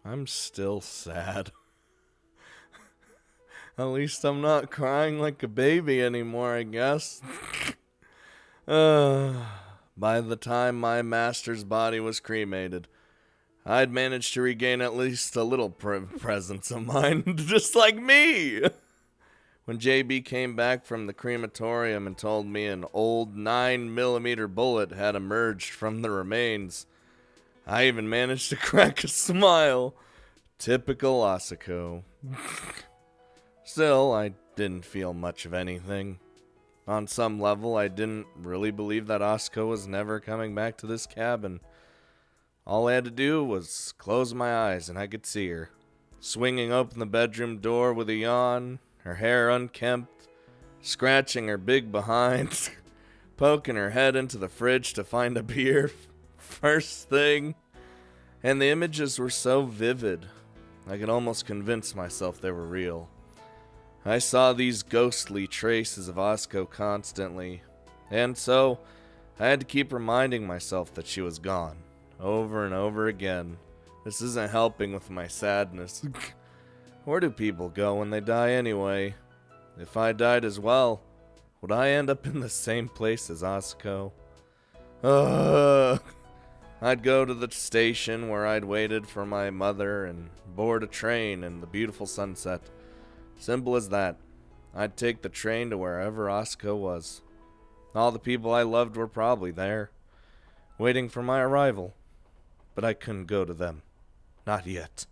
I'm still sad. At least I'm not crying like a baby anymore, I guess. By the time my master's body was cremated, I'd managed to regain at least a little presence of mind, just like me. When JB came back from the crematorium and told me an old 9mm bullet had emerged from the remains, I even managed to crack a smile. Typical Asako. Still, I didn't feel much of anything. On some level, I didn't really believe that Asako was never coming back to this cabin. All I had to do was close my eyes and I could see her, swinging open the bedroom door with a yawn, her hair unkempt, scratching her big behind, poking her head into the fridge to find a beer first thing. And the images were so vivid, I could almost convince myself they were real. I saw these ghostly traces of Asako constantly, and so I had to keep reminding myself that she was gone, over and over again. This isn't helping with my sadness. Where do people go when they die anyway? If I died as well, would I end up in the same place as Asako? I'd go to the station where I'd waited for my mother and board a train in the beautiful sunset. Simple as that. I'd take the train to wherever Asako was. All the people I loved were probably there, waiting for my arrival. But I couldn't go to them. Not yet.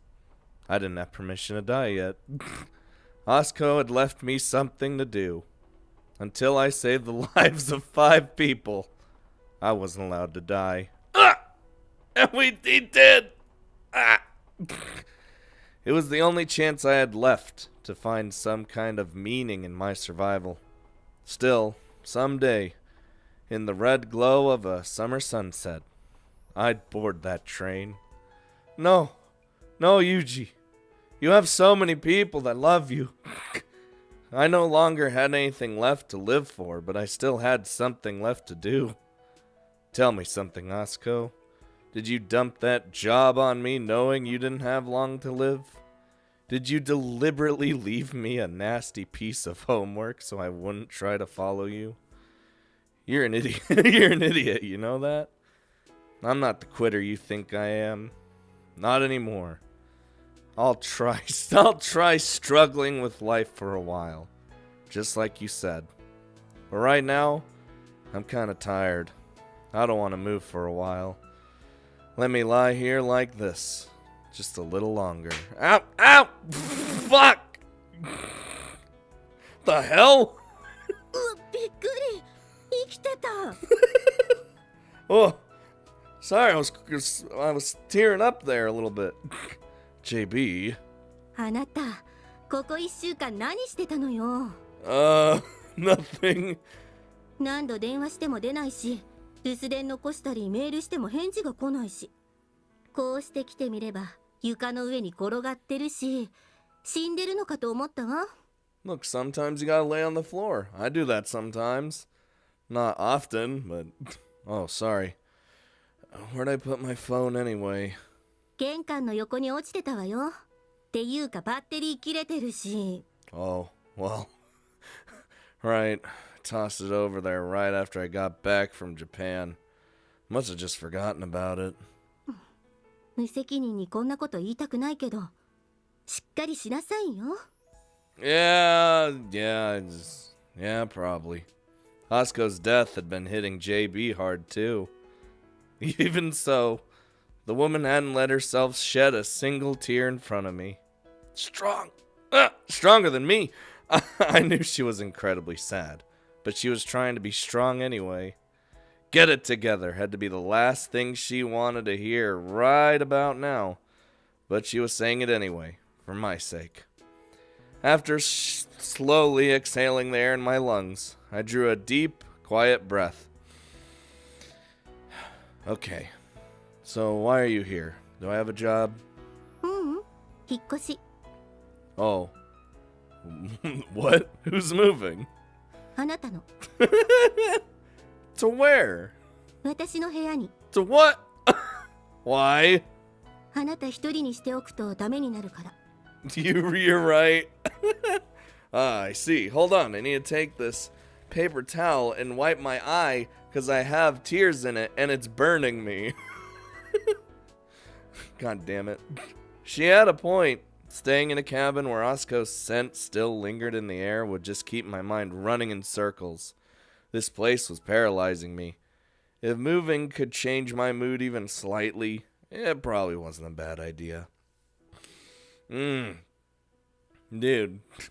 I didn't have permission to die yet. Asako had left me something to do. Until I saved the lives of 5 people, I wasn't allowed to die. And he did! It was the only chance I had left to find some kind of meaning in my survival. Still, someday, in the red glow of a summer sunset, I'd board that train. No, Yuuji. You have so many people that love you. I no longer had anything left to live for, but I still had something left to do. Tell me something, Asako. Did you dump that job on me knowing you didn't have long to live? Did you deliberately leave me a nasty piece of homework so I wouldn't try to follow you? You're an idiot. You're an idiot, you know that? I'm not the quitter you think I am. Not anymore. I'll try struggling with life for a while, just like you said. But right now, I'm kind of tired. I don't want to move for a while. Let me lie here like this, just a little longer. Ow! Ow! Fuck! The hell? Oh, sorry, I was tearing up there a little bit. JB. あなた、ここ1週間何してたのよ。Nothing. 何度電話しても出ないし、留守電残したりメールしても返事が来ないし。こうして来てみれば、床の上に転がってるし、死んでるのかと思ったわ。Look, sometimes you gotta lay on the floor. I do that sometimes. Not often, but... Oh, sorry. Where'd I put my phone anyway? 玄関の横に落ちてたわよ。っていうかバッテリー切れてるし。Oh, well. Right. Tossed it over there right after I got back from Japan. Must have just forgotten about it. 無責任にこんなこと言いたくないけど、しっかりしなさいよ。Yeah, probably. Asako's death had been hitting JB hard too. Even so, the woman hadn't let herself shed a single tear in front of me. Stronger than me. I knew she was incredibly sad, but she was trying to be strong anyway. Get it together had to be the last thing she wanted to hear right about now, but she was saying it anyway, for my sake. After slowly exhaling the air in my lungs, I drew a deep, quiet breath. Okay, so why are you here? Do I have a job? 引っ越し。Oh. What? Who's moving? あなたの。To where? 私の部屋に。To what? Why? あなた一人にしておくとダメになるから。You're right. I see. Hold on. I need to take this paper towel and wipe my eye because I have tears in it and it's burning me. God damn it. She had a point. Staying in a cabin where Osco's scent still lingered in the air would just keep my mind running in circles. This place was paralyzing me. If moving could change my mood even slightly, it probably wasn't a bad idea. Dude,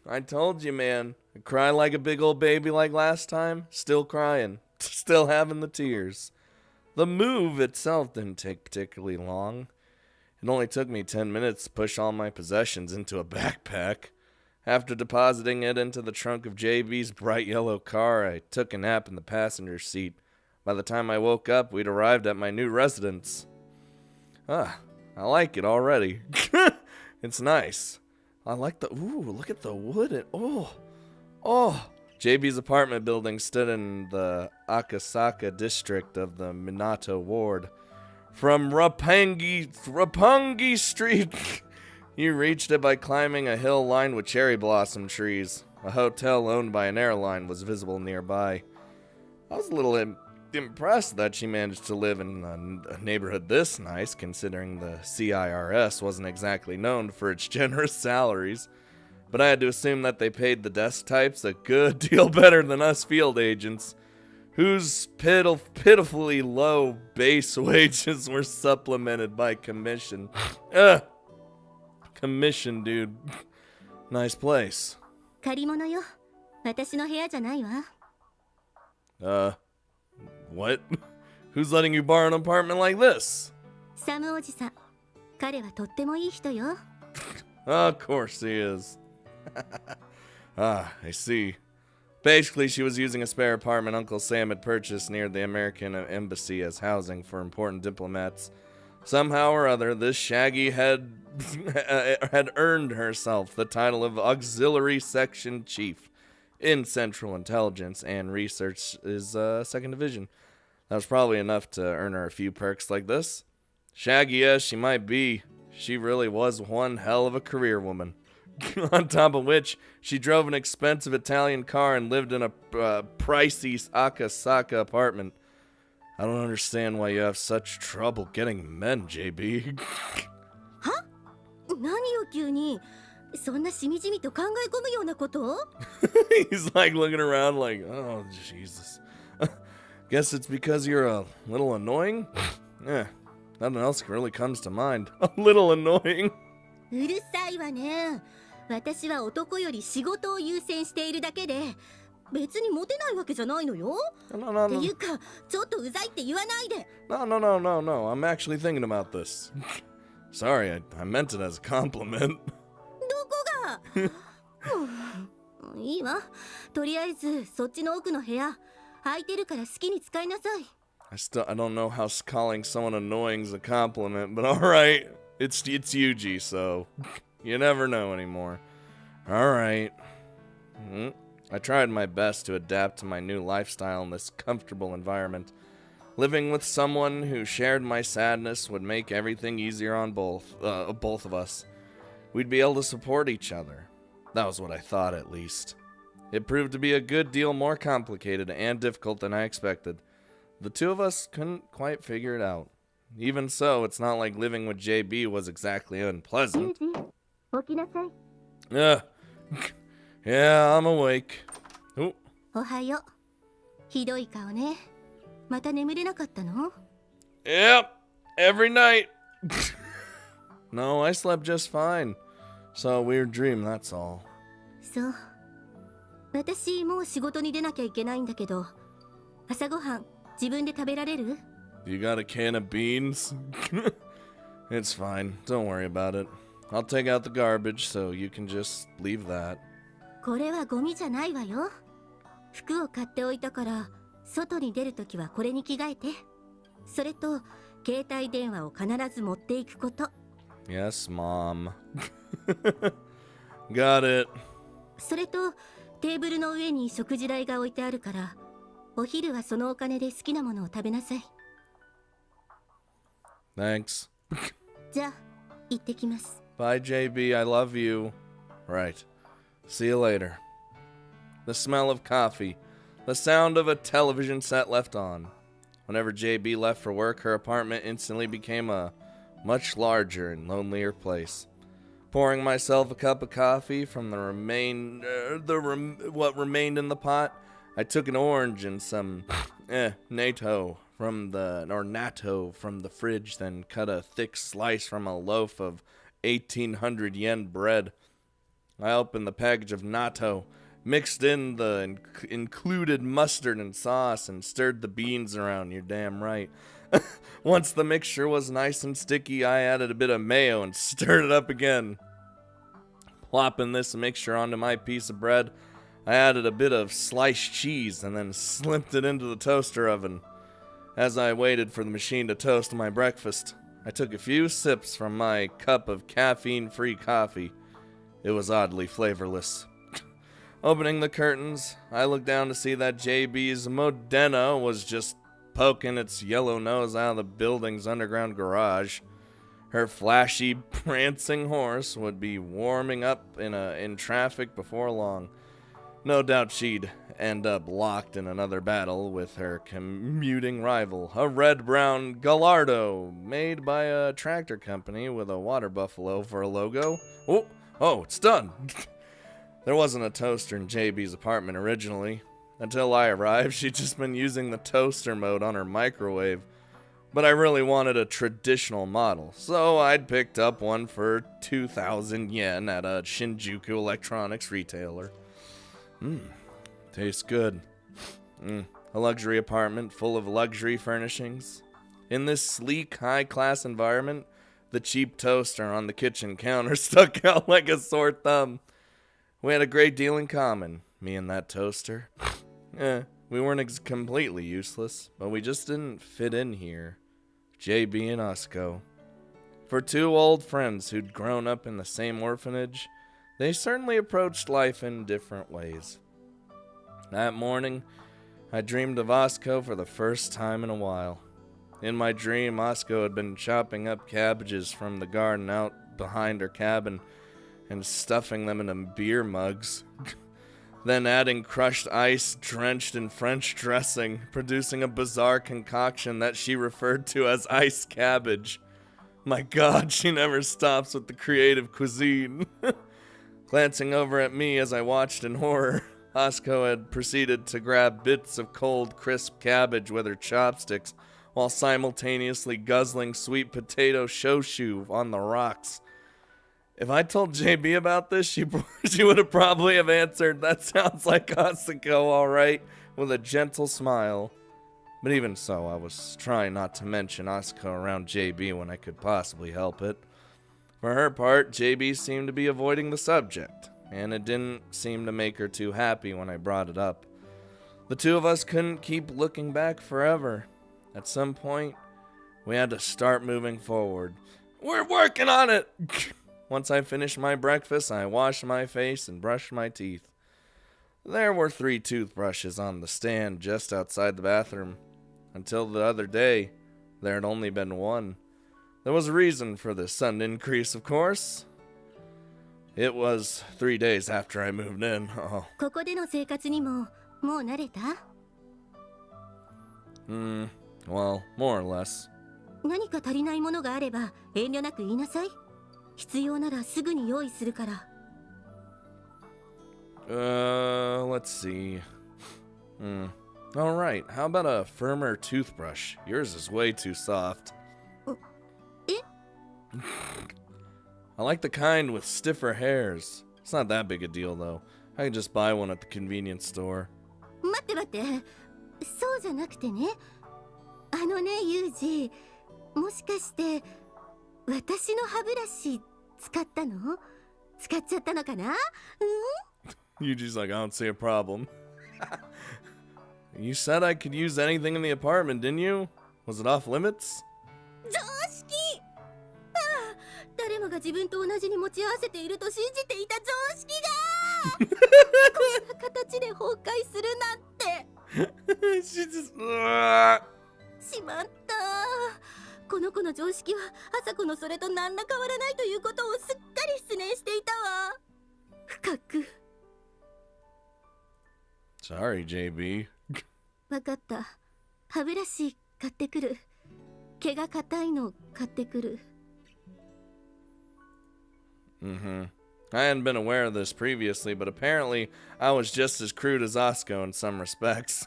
I told you, man. I cry like a big old baby like last time. Still crying. Still having the tears. The move itself didn't take particularly long. It only took me 10 minutes to push all my possessions into a backpack. After depositing it into the trunk of JB's bright yellow car, I took a nap in the passenger seat. By the time I woke up, we'd arrived at my new residence. I like it already. It's nice. I like the, look at the wood. JB's apartment building stood in the Akasaka district of the Minato ward. From Roppongi Street, you reached it by climbing a hill lined with cherry blossom trees. A hotel owned by an airline was visible nearby. I was a little impressed that she managed to live in a neighborhood this nice, considering the CIRS wasn't exactly known for its generous salaries. But I had to assume that they paid the desk types a good deal better than us field agents, whose pitifully low base wages were supplemented by commission. Commission, dude. Nice place. 借り物よ。私の部屋じゃないわ。What? Who's letting you borrow an apartment like this? サムおじさん。彼はとってもいい人よ。Of course he is. I see. Basically, she was using a spare apartment Uncle Sam had purchased near the American embassy as housing for important diplomats. Somehow or other, this Shaggy had earned herself the title of Auxiliary Section Chief in Central Intelligence and Research's Second Division. That was probably enough to earn her a few perks like this. Shaggy as she might be, she really was one hell of a career woman. On top of which, she drove an expensive Italian car and lived in a pricey Akasaka apartment. I don't understand why you have such trouble getting men, JB. は？何よ急に。そんなしみじみと考え込むようなこと？ He's like looking around like, oh, Jesus. Guess it's because you're a little annoying? Nothing else really comes to mind. A little annoying. うるさいわね。私は男より仕事を優先しているだけで、別にモテないわけじゃないのよ。No. っていうか、ちょっとうざいって言わないで。No. I'm actually thinking about this. Sorry, I meant it as a compliment. どこがいいわ。とりあえず、そっちの奥の部屋、空いてるから好きに使いなさい。I don't know how calling someone annoying is a compliment, but alright. It's Yuuji, so you never know anymore. Alright. I tried my best to adapt to my new lifestyle in this comfortable environment. Living with someone who shared my sadness would make everything easier on both of us. We'd be able to support each other. That was what I thought, at least. It proved to be a good deal more complicated and difficult than I expected. The two of us couldn't quite figure it out. Even so, it's not like living with JB was exactly unpleasant. 起きなさい。Yeah, I'm awake. おはよう。ひどい顔ね。また眠れなかったの？ Yep, every night. No, I slept just fine. Saw a weird dream, that's all. そう。私もう仕事に出なきゃいけないんだけど、朝ごはん自分で食べられる？ You got a can of beans? It's fine, don't worry about it. I'll take out the garbage, so you can just leave that. これはゴミじゃないわよ。服を買っておいたから、外に出るときはこれに着替えて。それと、携帯電話を必ず持っていくこと。Yes, Mom. Got it. それと、テーブルの上に食事台が置いてあるから、お昼はそのお金で好きなものを食べなさい。Thanks. じゃあ。行ってきます。 Bye, JB. I love you. Right. See you later. The smell of coffee. The sound of a television set left on. Whenever JB left for work, her apartment instantly became a much larger and lonelier place. Pouring myself a cup of coffee from what remained in the pot, I took an orange and some natto from the fridge, then cut a thick slice from a loaf of 1,800 yen bread. I opened the package of natto, mixed in the included mustard and sauce, and stirred the beans around. You're damn right. Once the mixture was nice and sticky, I added a bit of mayo and stirred it up again. Plopping this mixture onto my piece of bread, I added a bit of sliced cheese and then slipped it into the toaster oven. As I waited for the machine to toast my breakfast, I took a few sips from my cup of caffeine-free coffee. It was oddly flavorless. Opening the curtains, I looked down to see that JB's Modena was just poking its yellow nose out of the building's underground garage. Her flashy, prancing horse would be warming up in traffic before long. No doubt she'd end up locked in another battle with her commuting rival, a red-brown Gallardo made by a tractor company with a water buffalo for a logo. Oh, it's done! There wasn't a toaster in JB's apartment originally. Until I arrived, she'd just been using the toaster mode on her microwave. But I really wanted a traditional model, so I'd picked up one for 2,000 yen at a Shinjuku electronics retailer. Tastes good. A luxury apartment full of luxury furnishings. In this sleek, high-class environment, the cheap toaster on the kitchen counter stuck out like a sore thumb. We had a great deal in common, me and that toaster. We weren't completely useless, but we just didn't fit in here. JB and Asuko. For two old friends who'd grown up in the same orphanage, they certainly approached life in different ways. That morning, I dreamed of Asuko for the first time in a while. In my dream, Asuko had been chopping up cabbages from the garden out behind her cabin and stuffing them into beer mugs. Then adding crushed ice drenched in French dressing, producing a bizarre concoction that she referred to as ice cabbage. My God, she never stops with the creative cuisine. Glancing over at me as I watched in horror, Asuko had proceeded to grab bits of cold, crisp cabbage with her chopsticks while simultaneously guzzling sweet potato shoshu on the rocks. If I told JB about this, she would have probably have answered, "That sounds like Asuko, all right," with a gentle smile. But even so, I was trying not to mention Asuko around JB when I could possibly help it. For her part, JB seemed to be avoiding the subject, and it didn't seem to make her too happy when I brought it up. The two of us couldn't keep looking back forever. At some point, we had to start moving forward. We're working on it! Once I finished my breakfast, I washed my face and brushed my teeth. There were 3 toothbrushes on the stand just outside the bathroom. Until the other day, there had only been 1. There was a reason for this sudden increase, of course. It was 3 days after I moved in. ここでの生活にももう慣れた？ Well, more or less. 何か足りないものがあれば遠慮なく言いなさい。必要ならすぐに用意するから。Let's see. Alright, how about a firmer toothbrush? Yours is way too soft. I like the kind with stiffer hairs. It's not that big a deal, though. I can just buy one at the convenience store. 待って待って。そうじゃなくてね。あのね、ユージ。もしかして、私の歯ブラシ使ったの？使っちゃったのかな？Yuuji's like, I don't see a problem. You said I could use anything in the apartment, didn't you? Was it off limits? 常識！誰もが自分と同じに持ち合わせていると信じていた常識がこんな形で崩壊するなんて。She just... しまった。この子の常識は朝子のそれと何ら変わらないということをすっかり失念していたわ。深く。Sorry, JB. わかった。歯ブラシ買ってくる。毛が硬いの買ってくる。I hadn't been aware of this previously, but apparently I was just as crude as Osco in some respects.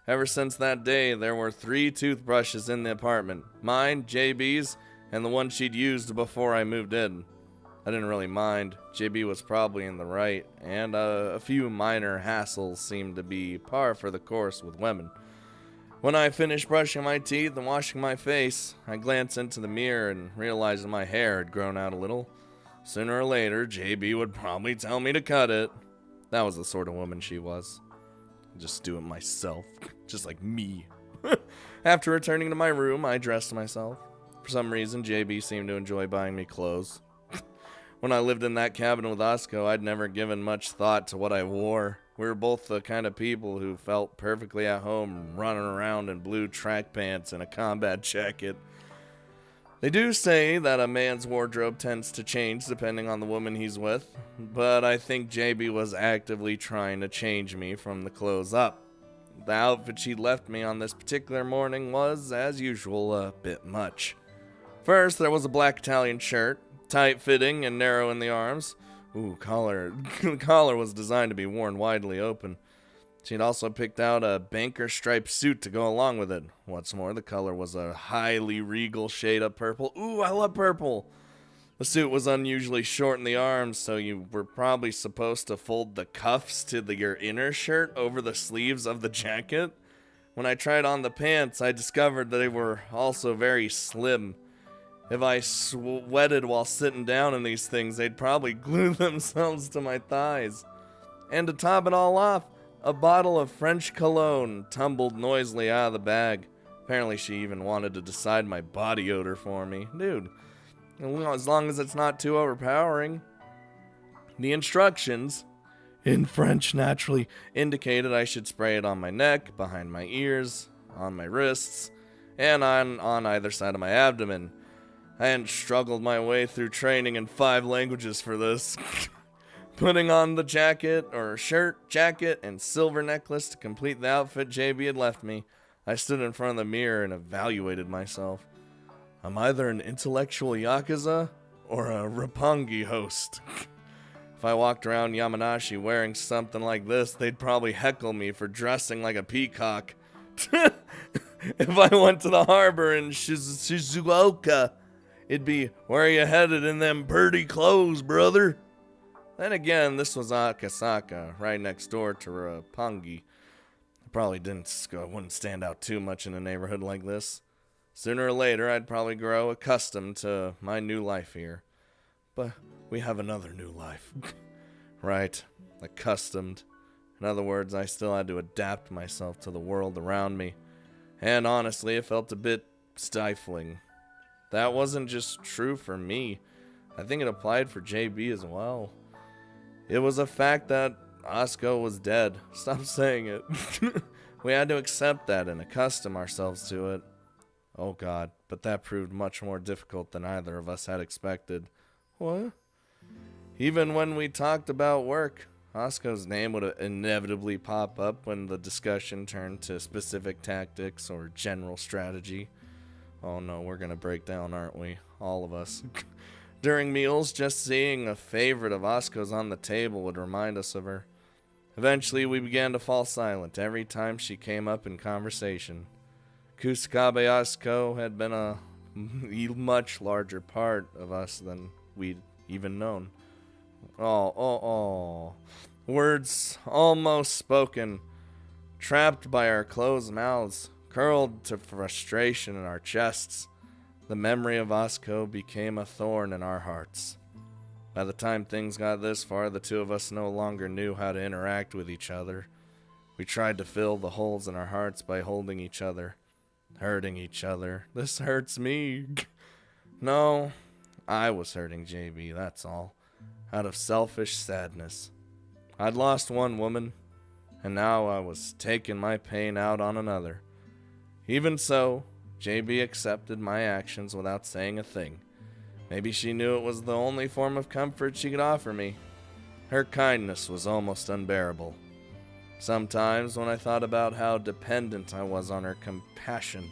Ever since that day, there were 3 toothbrushes in the apartment. Mine, JB's, and the one she'd used before I moved in. I didn't really mind. JB was probably in the right, and a few minor hassles seemed to be par for the course with women. When I finished brushing my teeth and washing my face, I glanced into the mirror and realized that my hair had grown out a little. Sooner or later, JB would probably tell me to cut it. That was the sort of woman she was. Just do it myself, just like me. After returning to my room, I dressed myself. For some reason, JB seemed to enjoy buying me clothes. When I lived in that cabin with Osco, I'd never given much thought to what I wore. We were both the kind of people who felt perfectly at home running around in blue track pants and a combat jacket. They do say that a man's wardrobe tends to change depending on the woman he's with, but I think JB was actively trying to change me from the clothes up. The outfit she left me on this particular morning was, as usual, a bit much. First, there was a black Italian shirt, tight-fitting and narrow in the arms. Collar. The collar was designed to be worn widely open. She'd also picked out a banker striped suit to go along with it. What's more, the color was a highly regal shade of purple. I love purple! The suit was unusually short in the arms, so you were probably supposed to fold the cuffs to your inner shirt over the sleeves of the jacket. When I tried on the pants, I discovered that they were also very slim. If I sweated while sitting down in these things, they'd probably glue themselves to my thighs. And to top it all off, a bottle of French cologne tumbled noisily out of the bag. Apparently she even wanted to decide my body odor for me. Dude, as long as it's not too overpowering. The instructions, in French naturally, indicated I should spray it on my neck, behind my ears, on my wrists, and on either side of my abdomen. I hadn't struggled my way through training in 5 languages for this. Putting on the shirt, jacket, and silver necklace to complete the outfit JB had left me, I stood in front of the mirror and evaluated myself. I'm either an intellectual Yakuza or a Roppongi host. If I walked around Yamanashi wearing something like this, they'd probably heckle me for dressing like a peacock. If I went to the harbor in Shizuoka, it'd be, where are you headed in them purty clothes, brother? Then again, this was Akasaka, right next door to Roppongi. I probably wouldn't stand out too much in a neighborhood like this. Sooner or later, I'd probably grow accustomed to my new life here. But we have another new life. Right, accustomed. In other words, I still had to adapt myself to the world around me. And honestly, it felt a bit stifling. That wasn't just true for me. I think it applied for JB as well. It was a fact that Osco was dead. Stop saying it. We had to accept that and accustom ourselves to it. Oh God, but that proved much more difficult than either of us had expected. What? Even when we talked about work, Osco's name would inevitably pop up when the discussion turned to specific tactics or general strategy. Oh no, we're gonna break down, aren't we? All of us. During meals, just seeing a favorite of Osco's on the table would remind us of her. Eventually, we began to fall silent every time she came up in conversation. Kusakabe Osco had been a much larger part of us than we'd even known. Words almost spoken, trapped by our closed mouths, curled to frustration in our chests. The memory of Osco became a thorn in our hearts. By the time things got this far, the two of us no longer knew how to interact with each other. We tried to fill the holes in our hearts by holding each other, hurting each other. This hurts me. No, I was hurting JB, that's all. Out of selfish sadness. I'd lost one woman, and now I was taking my pain out on another. Even so, JB accepted my actions without saying a thing. Maybe she knew it was the only form of comfort she could offer me. Her kindness was almost unbearable. Sometimes, when I thought about how dependent I was on her compassion,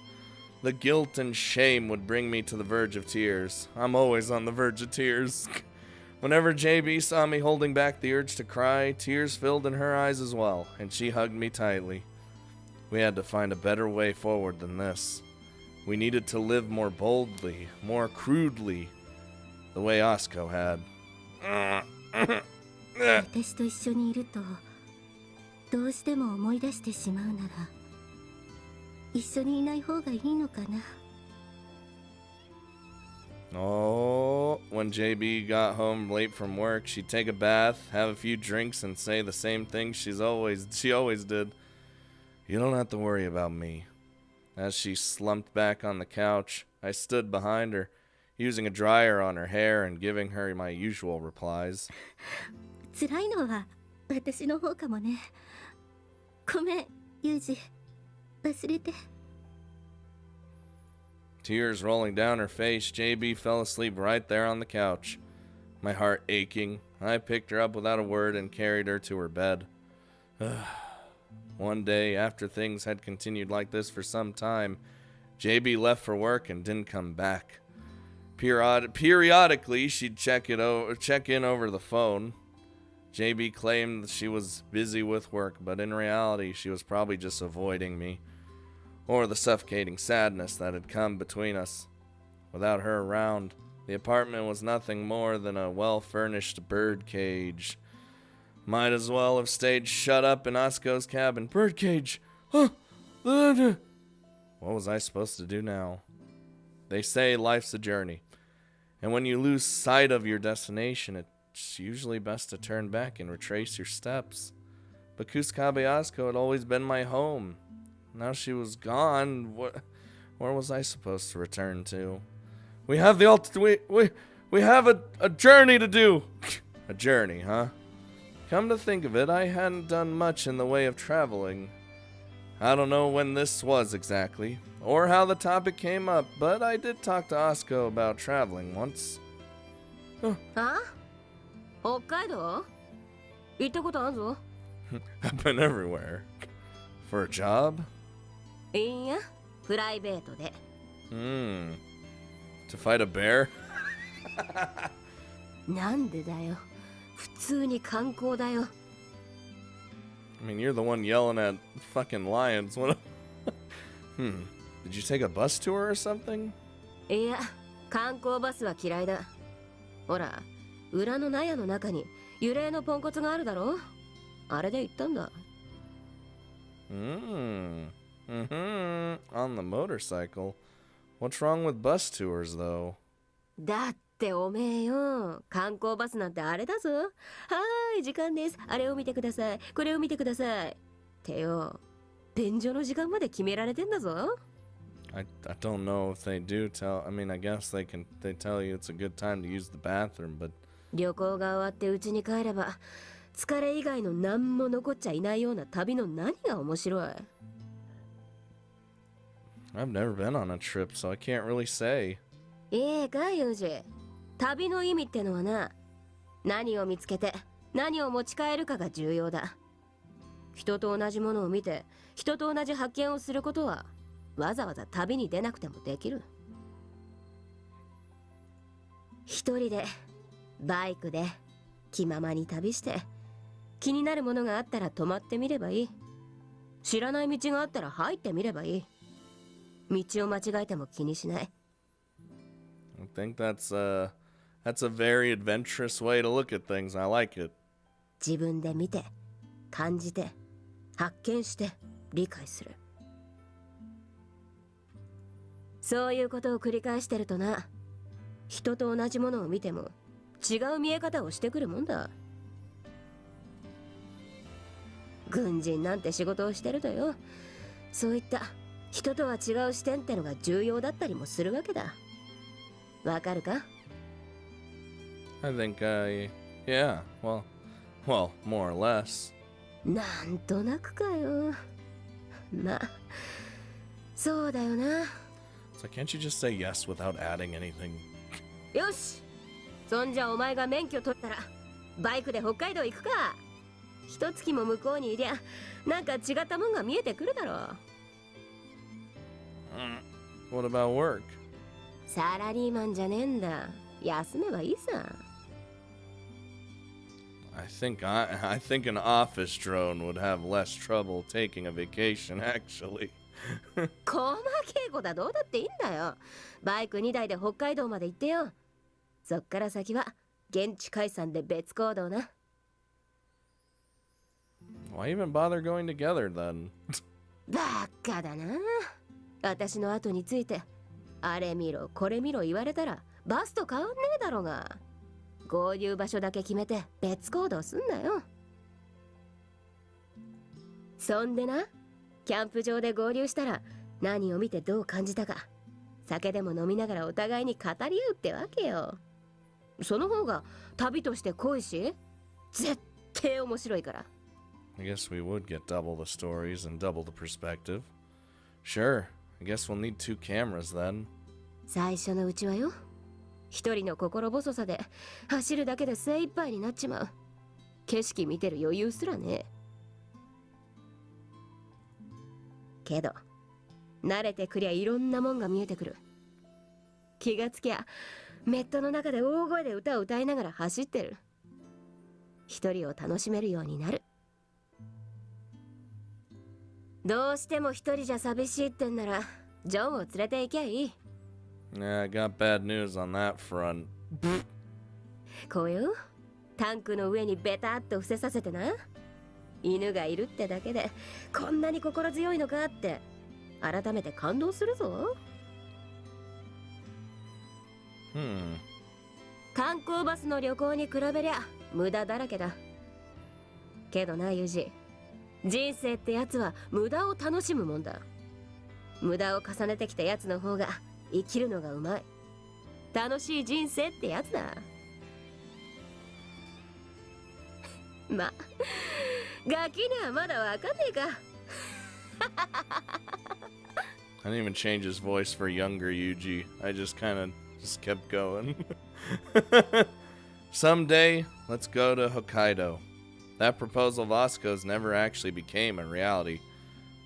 the guilt and shame would bring me to the verge of tears. I'm always on the verge of tears. Whenever JB saw me holding back the urge to cry, tears filled in her eyes as well, and she hugged me tightly. We had to find a better way forward than this. We needed to live more boldly, more crudely, the way Asuko had. 私と一緒にいるとどうしても思い出してしまうなら一緒にいない方がいいのかな。 Oh, when JB got home late from work, she'd take a bath, have a few drinks, and say the same thing she always did. You don't have to worry about me. As she slumped back on the couch, I stood behind her, using a dryer on her hair and giving her my usual replies. 辛いのは私の方かもね。ごめん、ユージ。忘れて。 Tears rolling down her face, JB fell asleep right there on the couch. My heart aching, I picked her up without a word and carried her to her bed. One day, after things had continued like this for some time, JB left for work and didn't come back. Periodically, she'd check in over the phone. JB claimed that she was busy with work, but in reality, she was probably just avoiding me, or the suffocating sadness that had come between us. Without her around, the apartment was nothing more than a well-furnished birdcage. Might as well have stayed shut up in Asuko's cabin. Birdcage! What was I supposed to do now? They say life's a journey, and when you lose sight of your destination, it's usually best to turn back and retrace your steps. But Kusakabe Asuko had always been my home. Now she was gone. Where was I supposed to return to? We have we have a journey to do. A journey, huh? Come to think of it, I hadn't done much in the way of traveling. I don't know when this was exactly, or how the topic came up, but I did talk to Asuko about traveling once. Huh? 北海道？行ったことあるぞ。I've been everywhere. For a job? いいや、プライベートで。To fight a bear? なんでだよ。普通に観光だよ。I mean, you're the one yelling at fucking lions. What? Did you take a bus tour or something? いや、観光バスは嫌いだ。ほら、裏の納屋の中に幽霊のポンコツがあるだろ。あれで行ったんだ。On the motorcycle. What's wrong with bus tours, though? だっておめえよ、観光バスなんてあれだぞ。はーい、時間です。あれを見てください。これを見てください。ってよ、便所の時間まで決められてんだぞ。I don't know if they do tell. I mean, I guess they tell you it's a good time to use the bathroom, but 旅行が終わって家に帰れば疲れ以外の何も残っちゃいないような旅の何が面白い。I've never been on a trip, so I can't really say. いいか、ユージ。旅の意味ってのはな、何を見つけて何を持ち帰るかが重要だ。人と同じものを見て人と同じ発見をすることはわざわざ旅に出なくてもできる。一人でバイクで気ままに旅して、気になるものがあったら止まってみればいい。知らない道があったら入ってみればいい。道を間違えても気にしない。I think that's a very adventurous way to look at things. I like it. 自分で見て、感じて、発見して理解する。そういうことを繰り返してるとな、人と同じものを見ても違う見え方をしてくるもんだ。軍人なんて仕事をしてるとよ、そういった人とは違う視点ってのが重要だったりもするわけだ。わかるか？ I think, yeah, well, more or less. なんとなくかよ。まあ、そうだよな。So can't you just say yes without adding anything? よし、そんじゃお前が免許取ったらバイクで北海道行くか。一月も向こうにいりゃなんか違ったもんが見えてくるだろう。What about work? サラリーマンじゃねえんだ。休めばいいさ。I think an office drone would have less trouble taking a vacation, actually. 細けい子だどうだっていいんだよ。バイク2台で北海道まで行ってよ。そっから先は現地解散で別行動な。Why even bother going together then? バカだな。私の後についてあれ見ろこれ見ろ言われたらバスと変わんねえだろうが。合流場所だけ決めて別行動すんなよ。そんでな、キャンプ場で合流したら何を見てどう感じたか酒でも飲みながらお互いに語り合うってわけよ。その方が旅として濃いし絶対面白いから。 I guess we would get double the stories and double the perspective. Sure, I guess we'll need 2 cameras then. 最初のうちはよ、一人の心細さで走るだけで精一杯になっちまう。景色見てる余裕すらねえ。けど慣れてくりゃいろんなもんが見えてくる。気がつきゃメットの中で大声で歌を歌いながら走ってる。一人を楽しめるようになる。どうしても一人じゃ寂しいってんならジョンを連れて行きゃいい。Yeah, I got bad news on that front. こういうタンクの上にベタっと伏せさせてな。犬がいるってだけでこんなに心強いのかって改めて感動するぞ。観光バスの旅行に比べりゃ無駄だらけだ。けどなユージ、人生ってやつは無駄を楽しむもんだ。無駄を重ねてきたやつの方が生きるのがうまい。楽しい人生ってやつだ。ま、ガキにはまだわかんねえか。I didn't even change his voice for younger Yuuji. I just kept going. Someday, let's go to Hokkaido. That proposal of Asuko's never actually became a reality.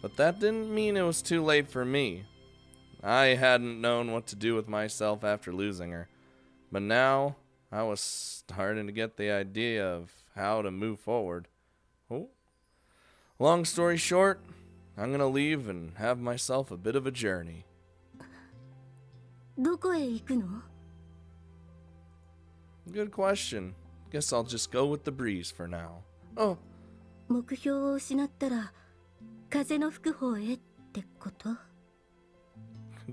But that didn't mean it was too late for me. I hadn't known what to do with myself after losing her. But now, I was starting to get the idea of how to move forward. Oh. Long story short, I'm gonna leave and have myself a bit of a journey. どこへ行くの？ Good question. Guess I'll just go with the breeze for now. Oh. 目標を失ったら風の吹く方へってこと？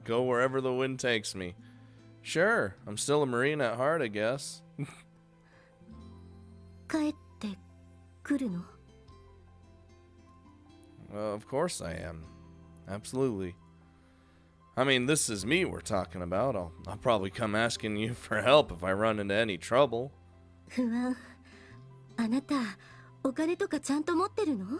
Go wherever the wind takes me. Sure, I'm still a Marine at heart, I guess. 帰ってくるの？ Of course I am. Absolutely. I mean, this is me we're talking about. I'll probably come asking you for help if I run into any trouble. 不安。あなた、お金とかちゃんと持ってるの？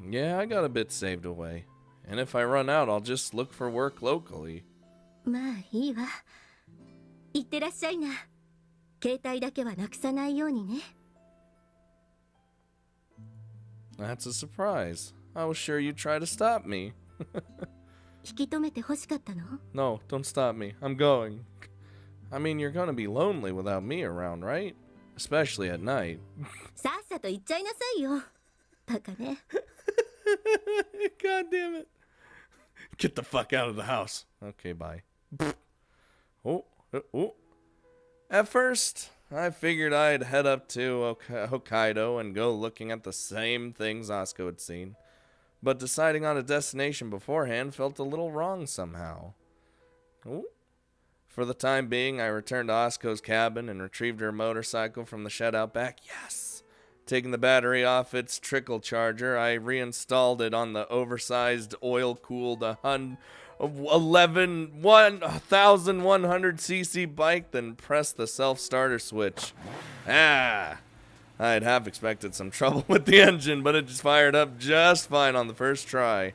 Yeah, I got a bit saved away. And if I run out, I'll just look for work locally. まあいいわ。行ってらっしゃいな。携帯だけはなくさないようにね。That's a surprise. I was sure you'd try to stop me. 引き止めて欲しかったの？ No, don't stop me. I'm going. I mean, you're gonna be lonely without me around, right? Especially at night. さっさと行っちゃいなさいよ。バカね。God damn it. Get the fuck out of the house. Okay, bye. Oh. At first, I figured I'd head up to Hokkaido and go looking at the same things Asuko had seen. But deciding on a destination beforehand felt a little wrong somehow. Oh. For the time being, I returned to Asuko's cabin and retrieved her motorcycle from the shed out back. Yes! Taking the battery off its trickle charger, I reinstalled it on the oversized, oil-cooled 1100cc bike, then pressed the self-starter switch. I'd half expected some trouble with the engine, but it just fired up just fine on the first try.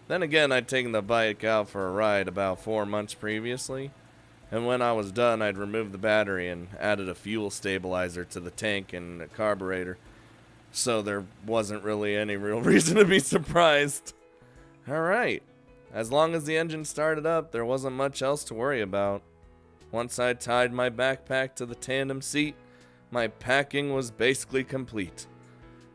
Then again, I'd taken the bike out for a ride about 4 months previously, and when I was done, I'd removed the battery and added a fuel stabilizer to the tank and a carburetor, so there wasn't really any real reason to be surprised. Alright, as long as the engine started up, there wasn't much else to worry about. Once I tied my backpack to the tandem seat, my packing was basically complete.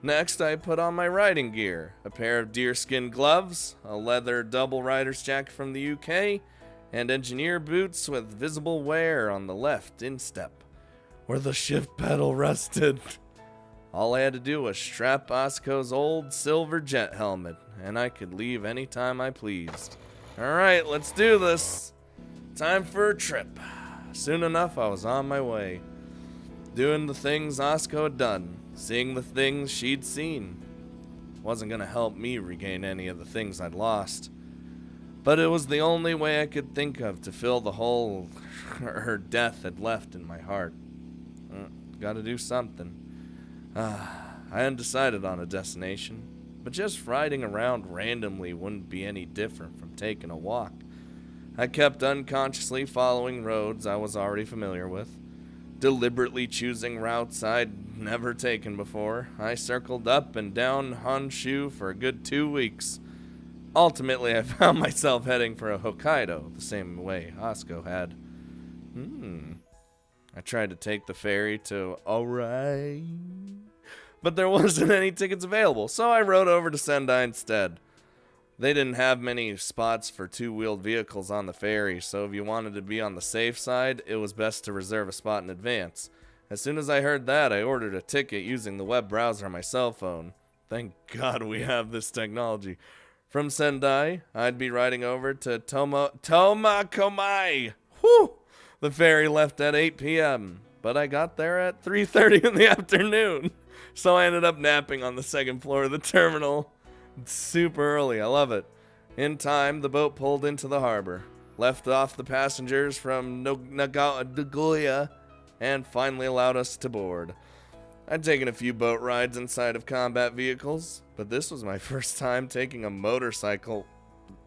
Next, I put on my riding gear, a pair of deerskin gloves, a leather double rider's jacket from the UK, and engineer boots with visible wear on the left instep, where the shift pedal rested. All I had to do was strap Osco's old silver jet helmet, and I could leave anytime I pleased. Alright, let's do this. Time for a trip. Soon enough, I was on my way, doing the things Osco had done. Seeing the things she'd seen. Wasn't gonna help me regain any of the things I'd lost. But it was the only way I could think of to fill the hole her death had left in my heart. Gotta do something. I hadn't decided on a destination, but just riding around randomly wouldn't be any different from taking a walk. I kept unconsciously following roads I was already familiar with. Deliberately choosing routes I'd never taken before, I circled up and down Honshu for a good 2 weeks. Ultimately, I found myself heading for a Hokkaido, the same way Osco had. I tried to take the ferry to Orai, but there wasn't any tickets available, so I rode over to Sendai instead. They didn't have many spots for two-wheeled vehicles on the ferry, so if you wanted to be on the safe side, it was best to reserve a spot in advance. As soon as I heard that, I ordered a ticket using the web browser on my cell phone. Thank God we have this technology. From Sendai, I'd be riding over to Tomakomai. Whew! The ferry left at 8 p.m., but I got there at 3:30 in the afternoon, so I ended up napping on the second floor of the terminal. Super early, I love it. In time, the boat pulled into the harbor, left off the passengers from Nagoya, and finally allowed us to board. I'd taken a few boat rides inside of combat vehicles, but this was my first time taking a motorcycle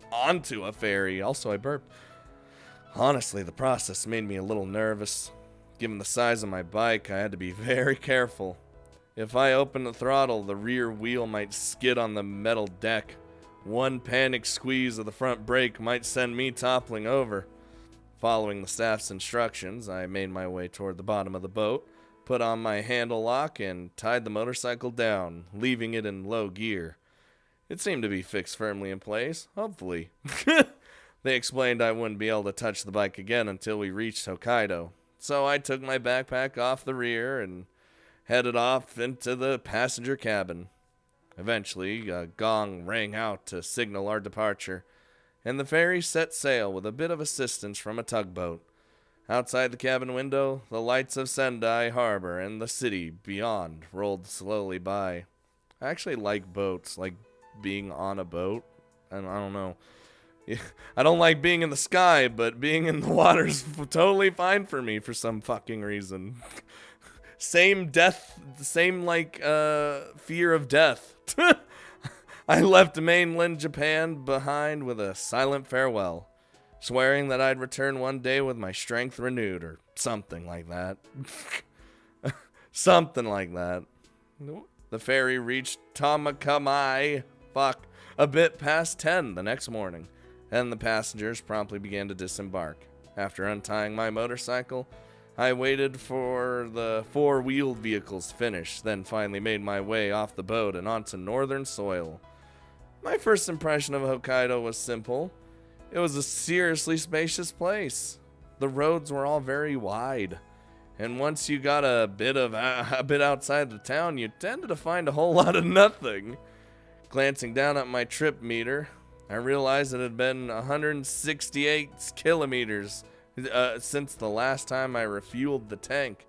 onto a ferry. Also, I burped. Honestly, the process made me a little nervous. Given the size of my bike, I had to be very careful. If I opened the throttle, the rear wheel might skid on the metal deck. One panic squeeze of the front brake might send me toppling over. Following the staff's instructions, I made my way toward the bottom of the boat, put on my handle lock, and tied the motorcycle down, leaving it in low gear. It seemed to be fixed firmly in place, hopefully. They explained I wouldn't be able to touch the bike again until we reached Hokkaido. So I took my backpack off the rear and headed off into the passenger cabin. Eventually, a gong rang out to signal our departure, and the ferry set sail with a bit of assistance from a tugboat. Outside the cabin window, the lights of Sendai Harbor and the city beyond rolled slowly by. I actually like boats, like being on a boat, and I don't know. I don't like being in the sky, but being in the water's totally fine for me for some fucking reason. Same death, same fear of death. I left mainland Japan behind with a silent farewell, swearing that I'd return one day with my strength renewed, or something like that. Something like that. The ferry reached Tomakomai, a bit past 10 the next morning, and the passengers promptly began to disembark. After untying my motorcycle, I waited for the four-wheeled vehicles to finish, then finally made my way off the boat and onto northern soil. My first impression of Hokkaido was simple. It was a seriously spacious place. The roads were all very wide, and once you got a bit outside the town, you tended to find a whole lot of nothing. Glancing down at my trip meter, I realized it had been 168 kilometers since the last time I refueled the tank.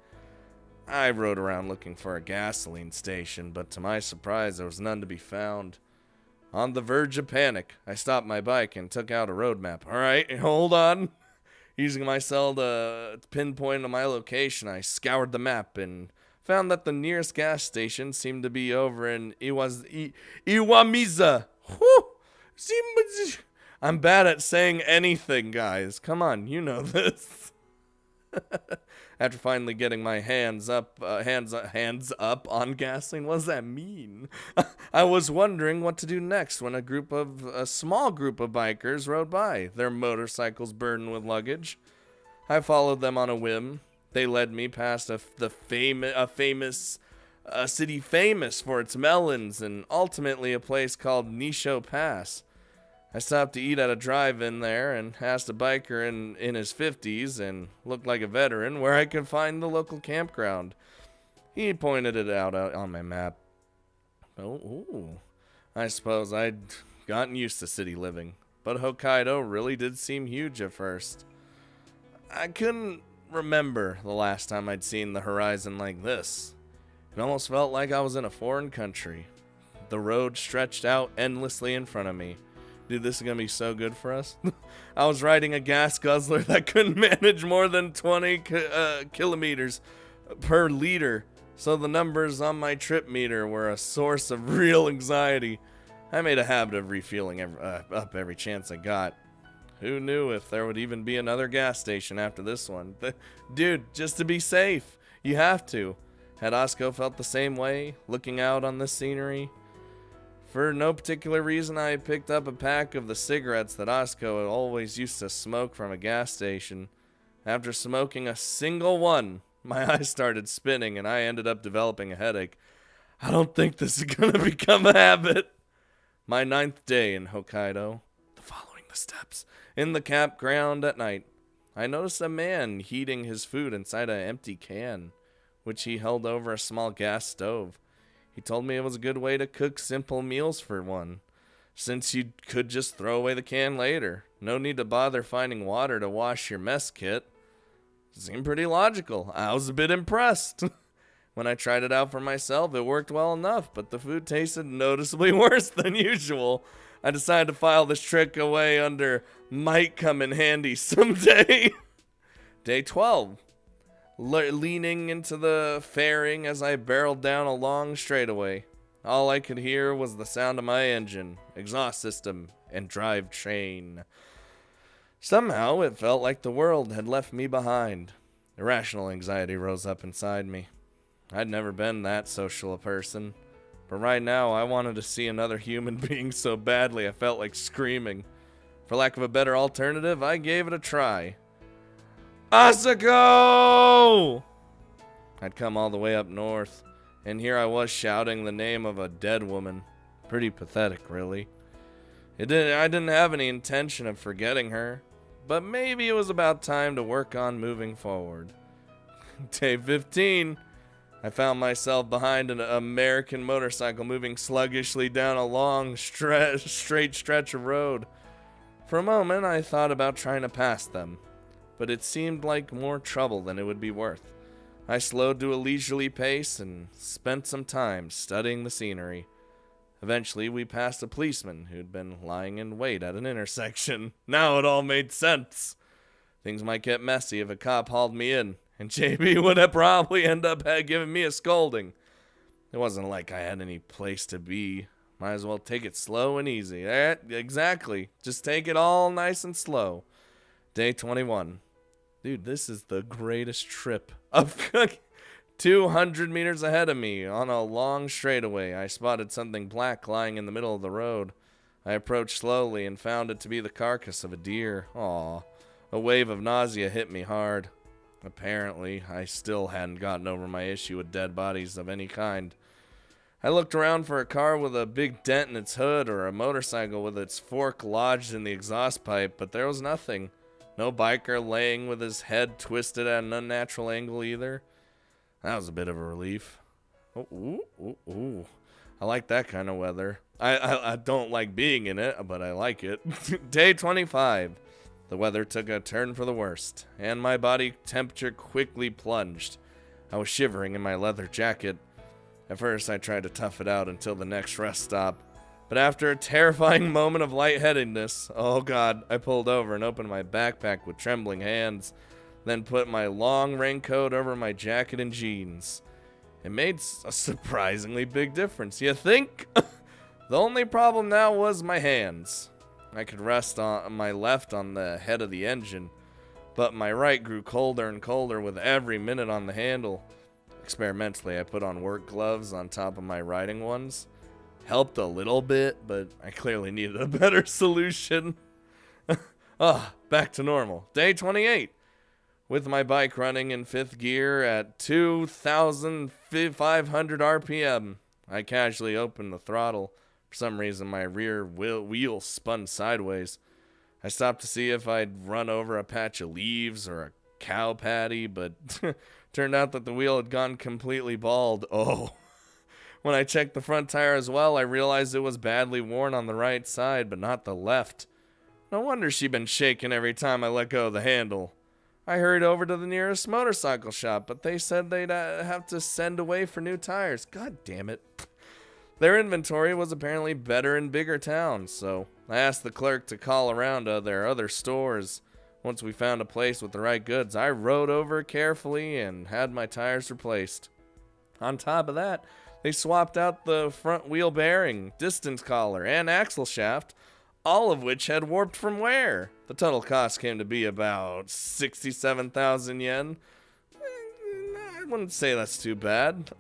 I rode around looking for a gasoline station, but to my surprise, there was none to be found. On the verge of panic, I stopped my bike and took out a road map. Alright, hold on. Using my cell to pinpoint my location, I scoured the map and found that the nearest gas station seemed to be over in Iwamiza. Whew! I'm bad at saying anything, guys. Come on, you know this. After finally getting my hands up on gasoline, what does that mean? I was wondering what to do next when a small group of bikers rode by, their motorcycles burdened with luggage. I followed them on a whim. They led me past a city famous for its melons, and ultimately a place called Nisho Pass. I stopped to eat at a drive-in there and asked a biker in his 50s and looked like a veteran where I could find the local campground. He pointed it out on my map. Oh, I suppose I'd gotten used to city living, but Hokkaido really did seem huge at first. I couldn't remember the last time I'd seen the horizon like this. It almost felt like I was in a foreign country. The road stretched out endlessly in front of me. Dude, this is going to be so good for us. I was riding a gas guzzler that couldn't manage more than 20 kilometers per liter, so the numbers on my trip meter were a source of real anxiety. I made a habit of refueling up every chance I got. Who knew if there would even be another gas station after this one? Dude, just to be safe, you have to. Had Asuko felt the same way, looking out on this scenery? For no particular reason, I picked up a pack of the cigarettes that Asuko always used to smoke from a gas station. After smoking a single one, my eyes started spinning and I ended up developing a headache. I don't think this is going to become a habit. My 9th day in Hokkaido. Following the steps. In the campground at night, I noticed a man heating his food inside an empty can, which he held over a small gas stove. He told me it was a good way to cook simple meals for one, since you could just throw away the can later. No need to bother finding water to wash your mess kit. Seemed pretty logical. I was a bit impressed. When I tried it out for myself, it worked well enough, but the food tasted noticeably worse than usual. I decided to file this trick away under might come in handy someday. Day 12. Leaning into the fairing as I barreled down a long straightaway. All I could hear was the sound of my engine, exhaust system, and drivetrain. Somehow it felt like the world had left me behind. Irrational anxiety rose up inside me. I'd never been that social a person, but right now I wanted to see another human being so badly I felt like screaming. For lack of a better alternative, I gave it a try. Asuko! I'd come all the way up north, and here I was shouting the name of a dead woman. Pretty pathetic, really. I didn't have any intention of forgetting her, but maybe it was about time to work on moving forward. Day 15. I found myself behind an American motorcycle moving sluggishly down a long, straight stretch of road. For a moment, I thought about trying to pass them, but it seemed like more trouble than it would be worth. I slowed to a leisurely pace and spent some time studying the scenery. Eventually, we passed a policeman who'd been lying in wait at an intersection. Now it all made sense. Things might get messy if a cop hauled me in, and JB would have probably end up giving me a scolding. It wasn't like I had any place to be. Might as well take it slow and easy. Exactly. Just take it all nice and slow. Day 21. Dude, this is the greatest trip of 200 meters ahead of me. On a long straightaway, I spotted something black lying in the middle of the road. I approached slowly and found it to be the carcass of a deer. Aw. A wave of nausea hit me hard. Apparently, I still hadn't gotten over my issue with dead bodies of any kind. I looked around for a car with a big dent in its hood or a motorcycle with its fork lodged in the exhaust pipe, but there was nothing. No biker laying with his head twisted at an unnatural angle either. That was a bit of a relief. Ooh. I like that kind of weather. I don't like being in it, but I like it. Day 25. The weather took a turn for the worst, and my body temperature quickly plunged. I was shivering in my leather jacket. At first, I tried to tough it out until the next rest stop, but after a terrifying moment of lightheadedness, oh god, I pulled over and opened my backpack with trembling hands, then put my long raincoat over my jacket and jeans. It made a surprisingly big difference, you think? The only problem now was my hands. I could rest on my left on the head of the engine, but my right grew colder and colder with every minute on the handle. Experimentally, I put on work gloves on top of my riding ones. Helped a little bit, but I clearly needed a better solution. Back to normal. Day 28. With my bike running in 5th gear at 2,500 RPM, I casually opened the throttle. For some reason, my rear wheel spun sideways. I stopped to see if I'd run over a patch of leaves or a cow patty, but turned out that the wheel had gone completely bald. Oh. When I checked the front tire as well, I realized it was badly worn on the right side, but not the left. No wonder she'd been shaking every time I let go of the handle. I hurried over to the nearest motorcycle shop, but they said they'd have to send away for new tires. God damn it. Their inventory was apparently better in bigger towns, so I asked the clerk to call around to their other stores. Once we found a place with the right goods, I rode over carefully and had my tires replaced. On top of that, they swapped out the front wheel bearing, distance collar, and axle shaft, all of which had warped from wear. The total cost came to be about 67,000 yen. I wouldn't say that's too bad.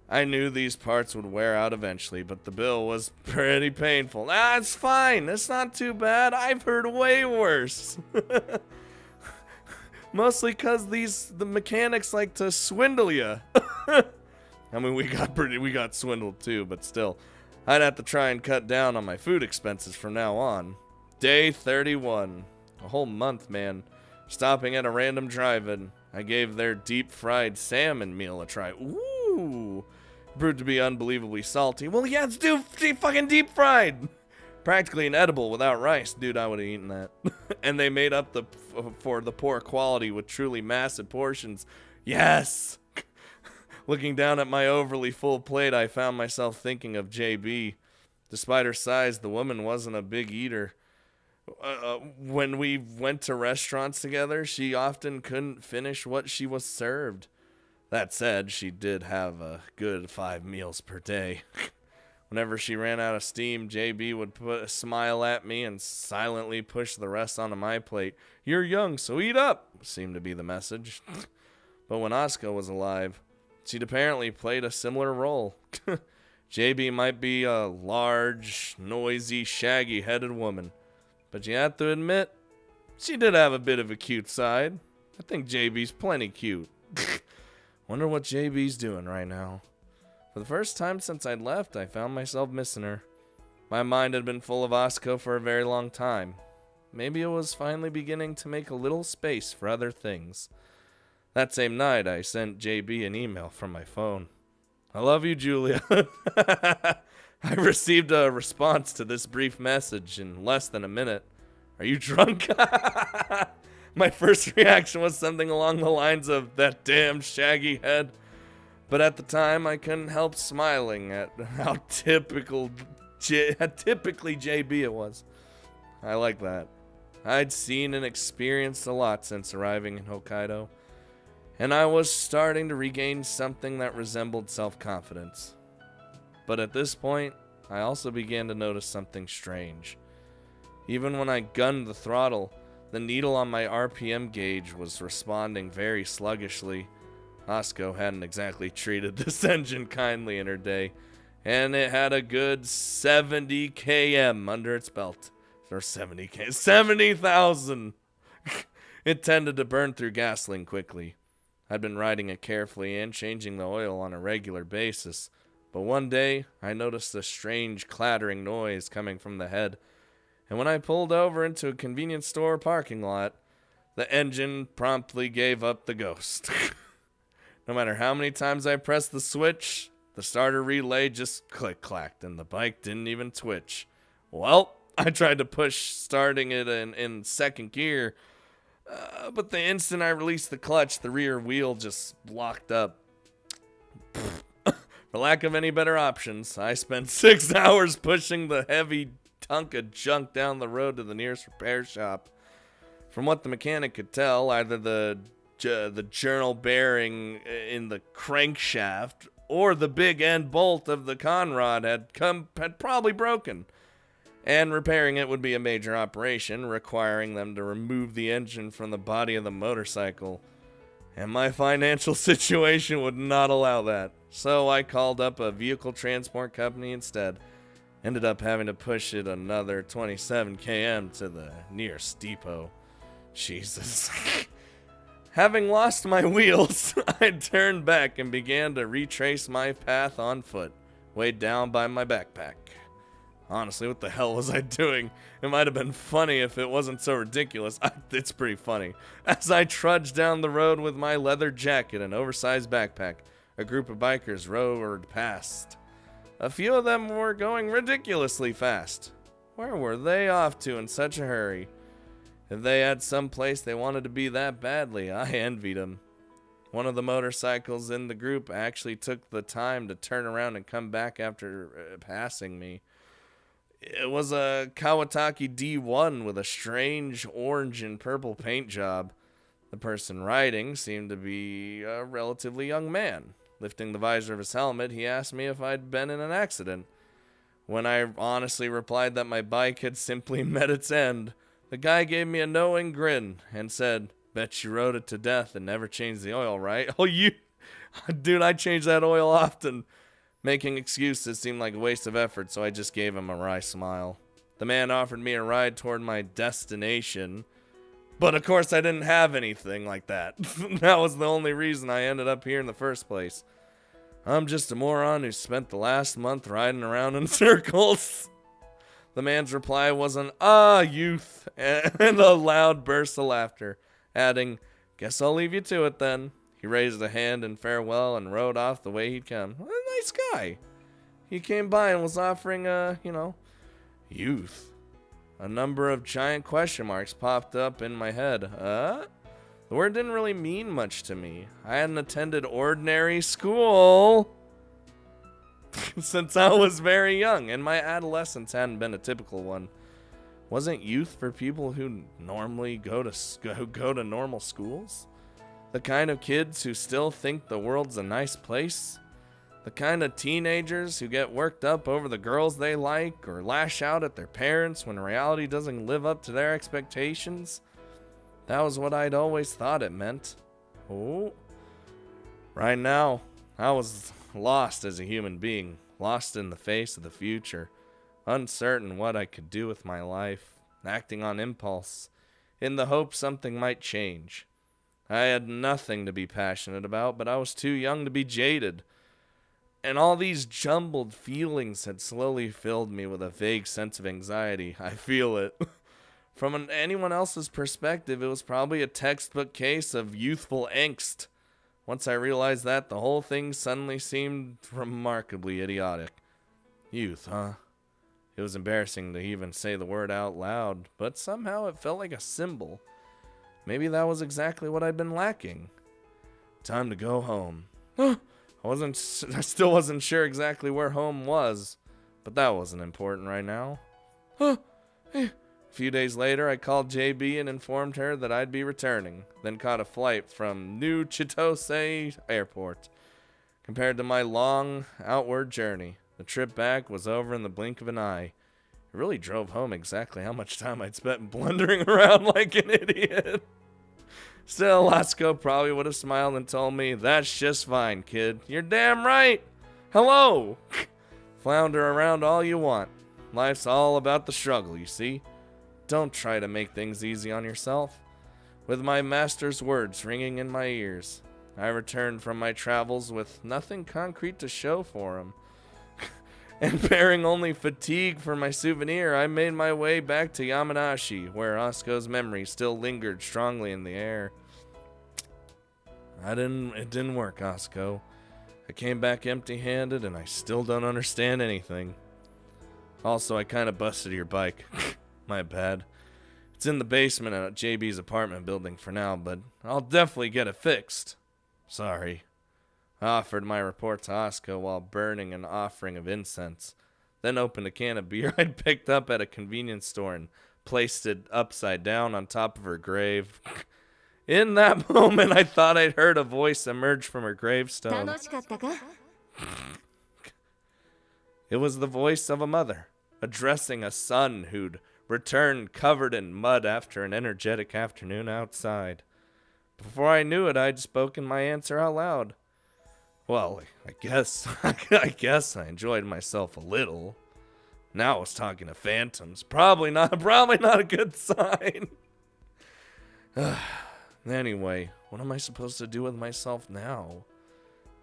I knew these parts would wear out eventually, but the bill was pretty painful. It's fine. It's not too bad. I've heard way worse. Mostly because the mechanics like to swindle you. I mean, we got swindled too, but still. I'd have to try and cut down on my food expenses from now on. Day 31. A whole month, man. Stopping at a random drive-in. I gave their deep-fried salmon meal a try. Ooh. Proved to be unbelievably salty. Well, yeah, it's fucking deep-fried. Practically inedible without rice. Dude, I would have eaten that. And they made up for the poor quality with truly massive portions. Yes! Looking down at my overly full plate, I found myself thinking of JB. Despite her size, the woman wasn't a big eater. When we went to restaurants together, she often couldn't finish what she was served. That said, she did have a good 5 meals per day. Whenever she ran out of steam, JB would put a smile at me and silently push the rest onto my plate. You're young, so eat up, seemed to be the message. But when Asuka was alive, she'd apparently played a similar role. JB might be a large, noisy, shaggy-headed woman, but you have to admit, she did have a bit of a cute side. I think JB's plenty cute. Wonder what JB's doing right now. For the first time since I'd left, I found myself missing her. My mind had been full of Asuka for a very long time. Maybe it was finally beginning to make a little space for other things. That same night, I sent JB an email from my phone. I love you, Julia. I received a response to this brief message in less than a minute. Are you drunk? My first reaction was something along the lines of, that damn shaggy head. But at the time, I couldn't help smiling at how typically JB it was. I like that. I'd seen and experienced a lot since arriving in Hokkaido, and I was starting to regain something that resembled self-confidence. But at this point, I also began to notice something strange. Even when I gunned the throttle, the needle on my RPM gauge was responding very sluggishly. Asuka hadn't exactly treated this engine kindly in her day, and it had a good 70 km under its belt. Or 70,000! It tended to burn through gasoline quickly. I'd been riding it carefully and changing the oil on a regular basis, but one day I noticed a strange clattering noise coming from the head, and when I pulled over into a convenience store parking lot, the engine promptly gave up the ghost. No matter how many times I pressed the switch, the starter relay just click-clacked and the bike didn't even twitch. Well, I tried to push starting it in second gear, but the instant I released the clutch, the rear wheel just locked up. For lack of any better options, I spent 6 hours pushing the heavy hunk of junk down the road to the nearest repair shop. From what the mechanic could tell, either the journal bearing in the crankshaft or the big end bolt of the conrod had probably broken. And repairing it would be a major operation, requiring them to remove the engine from the body of the motorcycle. And my financial situation would not allow that. So I called up a vehicle transport company instead. Ended up having to push it another 27 km to the nearest depot. Jesus. Having lost my wheels, I turned back and began to retrace my path on foot, weighed down by my backpack. Honestly, what the hell was I doing? It might have been funny if it wasn't so ridiculous. It's pretty funny. As I trudged down the road with my leather jacket and oversized backpack, a group of bikers rode past. A few of them were going ridiculously fast. Where were they off to in such a hurry? If they had some place they wanted to be that badly, I envied them. One of the motorcycles in the group actually took the time to turn around and come back after passing me. It was a Kawasaki D1 with a strange orange and purple paint job. The person riding seemed to be a relatively young man. Lifting the visor of his helmet, he asked me if I'd been in an accident. When I honestly replied that my bike had simply met its end, the guy gave me a knowing grin and said, "Bet you rode it to death and never changed the oil, right?" Oh, you... Dude, I change that oil often. Making excuses seemed like a waste of effort, so I just gave him a wry smile. The man offered me a ride toward my destination, but of course I didn't have anything like that. That was the only reason I ended up here in the first place. I'm just a moron who spent the last month riding around in circles. The man's reply was an youth, and a loud burst of laughter, adding, "Guess I'll leave you to it then." He raised a hand in farewell and rode off the way he'd come. What a nice guy. He came by and was offering youth. A number of giant question marks popped up in my head. The word didn't really mean much to me. I hadn't attended ordinary school since I was very young, and my adolescence hadn't been a typical one. Wasn't youth for people who normally go to normal schools? The kind of kids who still think the world's a nice place? The kind of teenagers who get worked up over the girls they like or lash out at their parents when reality doesn't live up to their expectations? That was what I'd always thought it meant. Oh. Right now, I was lost as a human being, lost in the face of the future, uncertain what I could do with my life, acting on impulse, in the hope something might change. I had nothing to be passionate about, but I was too young to be jaded. And all these jumbled feelings had slowly filled me with a vague sense of anxiety. I feel it. From anyone else's perspective, it was probably a textbook case of youthful angst. Once I realized that, the whole thing suddenly seemed remarkably idiotic. Youth, huh? It was embarrassing to even say the word out loud, but somehow it felt like a symbol. Maybe that was exactly what I'd been lacking. Time to go home. I still wasn't sure exactly where home was, but that wasn't important right now. A few days later, I called JB and informed her that I'd be returning, then caught a flight from New Chitose Airport. Compared to my long outward journey, the trip back was over in the blink of an eye. It really drove home exactly how much time I'd spent blundering around like an idiot. Still, Lasco probably would have smiled and told me, "That's just fine, kid. You're damn right. Hello." Flounder around all you want. Life's all about the struggle, you see. Don't try to make things easy on yourself. With my master's words ringing in my ears, I returned from my travels with nothing concrete to show for him. And bearing only fatigue for my souvenir, I made my way back to Yamanashi, where Asuko's memory still lingered strongly in the air. It didn't work, Asuko. I came back empty-handed, and I still don't understand anything. Also, I kind of busted your bike. My bad. It's in the basement at JB's apartment building for now, but I'll definitely get it fixed. Sorry. I offered my report to Asuko while burning an offering of incense, then opened a can of beer I'd picked up at a convenience store and placed it upside down on top of her grave. In that moment, I thought I'd heard a voice emerge from her gravestone. It was the voice of a mother, addressing a son who'd returned covered in mud after an energetic afternoon outside. Before I knew it, I'd spoken my answer out loud. Well, I guess I enjoyed myself a little. Now I was talking to phantoms. Probably not a good sign. Anyway, what am I supposed to do with myself now?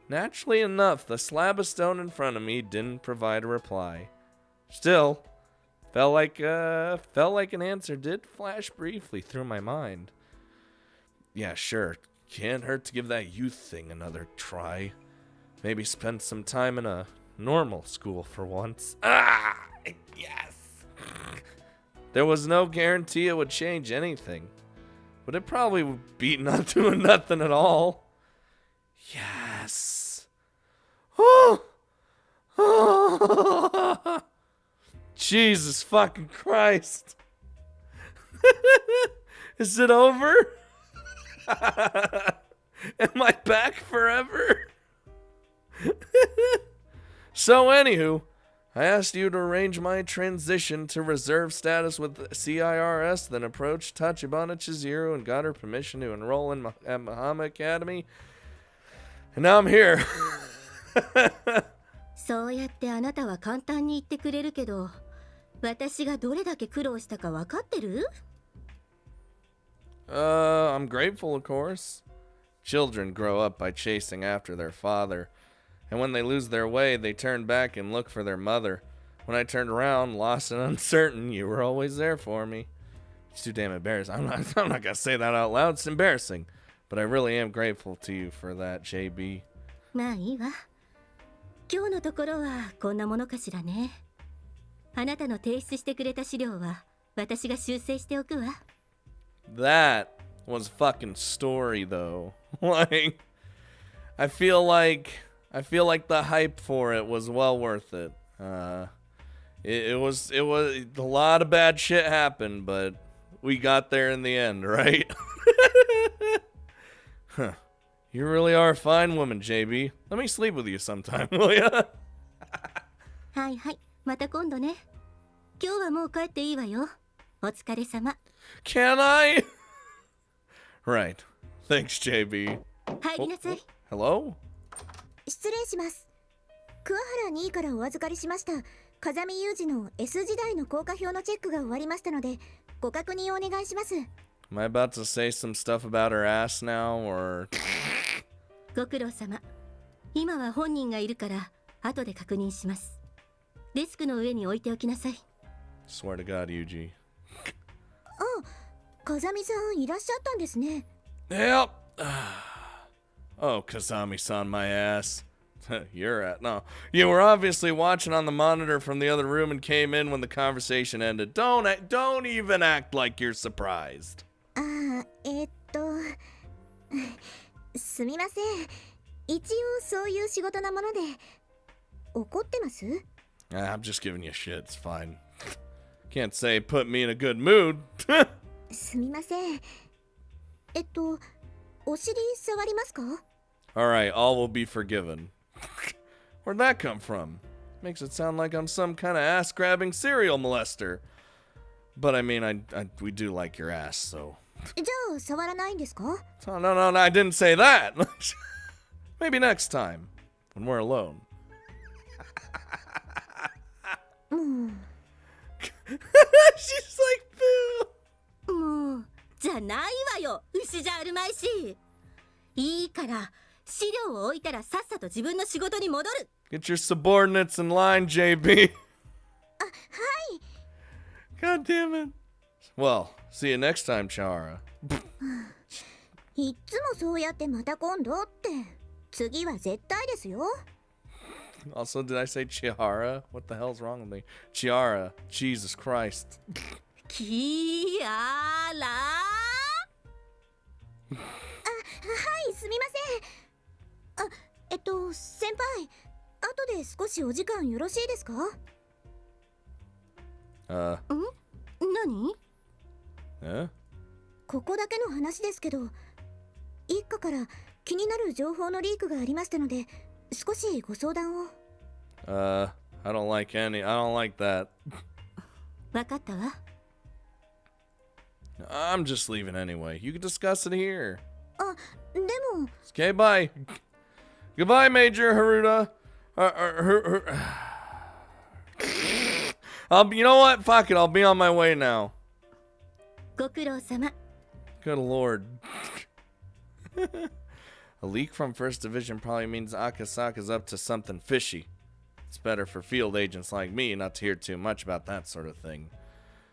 Naturally enough, the slab of stone in front of me didn't provide a reply. Still, felt like an answer did flash briefly through my mind. Yeah, sure. Can't hurt to give that youth thing another try. Maybe spend some time in a normal school for once. Ah! Yes! There was no guarantee it would change anything. But it probably would beat not doing nothing at all. Yes! Oh! Oh! Jesus fucking Christ! Is it over? Am I back forever? So anywho, I asked you to arrange my transition to reserve status with CIRS, then approached Tachibana Chizuru and got her permission to enroll at Mahama Academy. And now I'm here. そうやってあなたは簡単に言ってくれるけど、私がどれだけ苦労したか分かってる？ I'm grateful, of course. Children grow up by chasing after their father. And when they lose their way, they turn back and look for their mother. When I turned around, lost and uncertain, you were always there for me. It's too damn embarrassing. I'm not gonna say that out loud. It's embarrassing. But I really am grateful to you for that, JB. まあいいわ。今日のところはこんなものかしらね。あなたの提出してくれた資料は私が修正しておくわ。That was a fucking story, though. Like, I feel like the hype for it was well worth it. It was a lot of bad shit happened, but we got there in the end, right? Huh. You really are a fine woman, JB. Let me sleep with you sometime, will ya? はいはい、また今度ね。今日はもう帰っていいわよ。お疲れ様。Can I? Right. Thanks, JB. 入りなさい。Hello? 失礼します。桑原2位からお預かりしました風見雄二の S 時代の効果表のチェックが終わりましたのでご確認をお願いします。Am I about to say some stuff about her ass now, or? ご苦労様。今は本人がいるから後で確認します。デスクの上に置いておきなさい。Swear to God, Yuuji. 風見さんいらっしゃったんですね。Yep. Oh, Kazami-san, my ass. You're at no. You were obviously watching on the monitor from the other room and came in when the conversation ended. Don't even act like you're surprised. すみません。一応そういう仕事なもので怒ってます？ I'm just giving you shit. It's fine. Can't say put me in a good mood. すみません。お尻触りますか？ Alright, all will be forgiven. Where'd that come from? Makes it sound like I'm some kind of ass-grabbing serial molester. But I mean, we do like your ass, so... じゃあ触らないんですか？ Oh, no, I didn't say that! Maybe next time, when we're alone. もう She's like, boo! もうじゃないわよ。牛じゃあるまいし。いいから資料を置いたらさっさと自分の仕事に戻る。 Get your subordinates in line, JB. はい。 God damn it. Well, see you next time, Chara. いっつもそうやってまた今度って次は絶対ですよ。 Also, did I say Chihara? What the hell's wrong with me? Chiara. Jesus Christ. キアラはいすみません。先輩後で少しお時間よろしいですか？何？ここだけの話ですけど一課から気になる情報のリークがありましたので少しご相談を。 I don't like that. わかったわ。 I'm just leaving anyway. You can discuss it here. あ、でも Okay, bye. Goodbye, Major Haruta. You know what? Fuck it. I'll be on my way now. ご苦労様。 Good lord. A leak from First Division probably means Akasaka's up to something fishy. It's better for field agents like me not to hear too much about that sort of thing.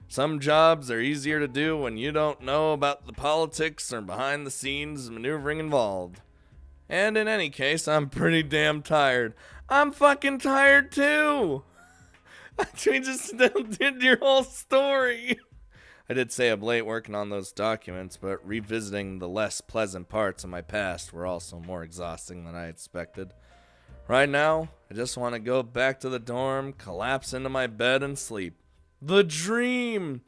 Some jobs are easier to do when you don't know about the politics or behind the scenes maneuvering involved. And in any case, I'm pretty damn tired. I'm fucking tired too! We just did your whole story. I did stay up late working on those documents, but revisiting the less pleasant parts of my past were also more exhausting than I expected. Right now, I just want to go back to the dorm, collapse into my bed, and sleep. The dream!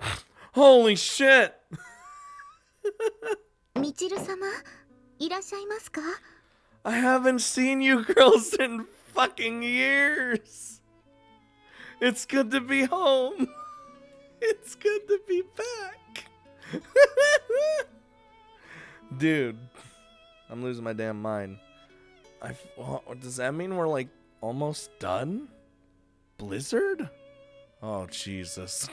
Holy shit! みちる様、いらっしゃいますか？ I haven't seen you girls in fucking years. It's good to be home. It's good to be back. Dude, I'm losing my damn mind. Does that mean we're like almost done? Blizzard? Oh, Jesus.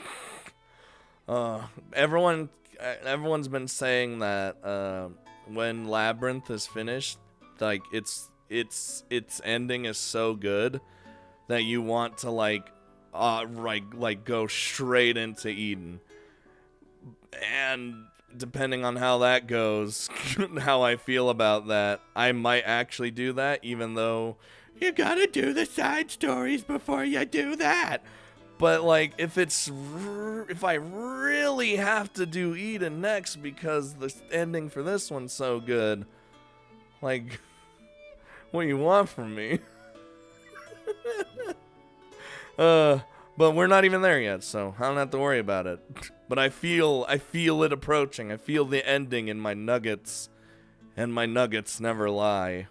Everyone's been saying that when Labyrinth is finished, like its ending is so good that you want to like go straight into Eden. And depending on how that goes, how I feel about that, I might actually do that, even though you gotta do the side stories before you do that. But like, if I really have to do Eden next because the ending for this one's so good, like, what do you want from me? But we're not even there yet, so I don't have to worry about it. But I feel it approaching. I feel the ending in my nuggets, and my nuggets never lie.